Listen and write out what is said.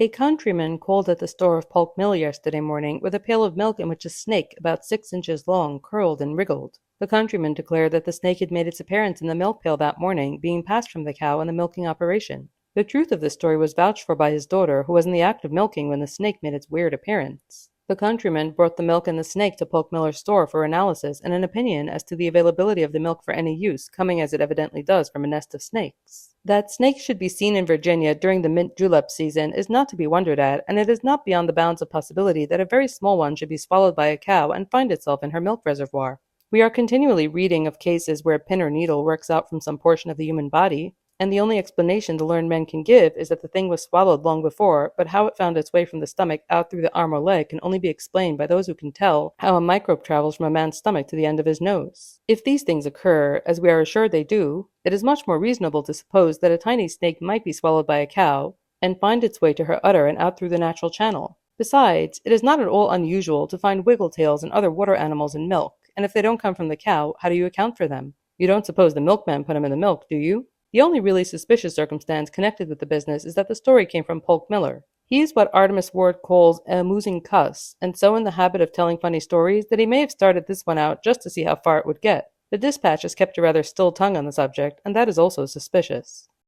A countryman called at the store of Polk Mill yesterday morning with a pail of milk in which a snake about 6 inches long curled and wriggled. The countryman declared that the snake had made its appearance in the milk pail that morning, being passed from the cow in the milking operation. The truth of this story was vouched for by his daughter, who was in the act of milking when the snake made its weird appearance. The countryman brought the milk and the snake to Polk Miller's store for analysis and an opinion as to the availability of the milk for any use, coming as it evidently does from a nest of snakes. That snakes should be seen in Virginia during the mint julep season is not to be wondered at, and it is not beyond the bounds of possibility that a very small one should be swallowed by a cow and find itself in her milk reservoir. We are continually reading of cases where a pin or needle works out from some portion of the human body, and the only explanation the learned men can give is that the thing was swallowed long before, but how it found its way from the stomach out through the arm or leg can only be explained by those who can tell how a microbe travels from a man's stomach to the end of his nose. If these things occur, as we are assured they do, it is much more reasonable to suppose that a tiny snake might be swallowed by a cow and find its way to her udder and out through the natural channel. Besides, it is not at all unusual to find wiggletails and other water animals in milk, and if they don't come from the cow, how do you account for them? You don't suppose the milkman put them in the milk, do you? The only really suspicious circumstance connected with the business is that the story came from Polk Miller. He is what Artemus Ward calls an amusing cuss, and so in the habit of telling funny stories that he may have started this one out just to see how far it would get. The dispatch has kept a rather still tongue on the subject, and that is also suspicious.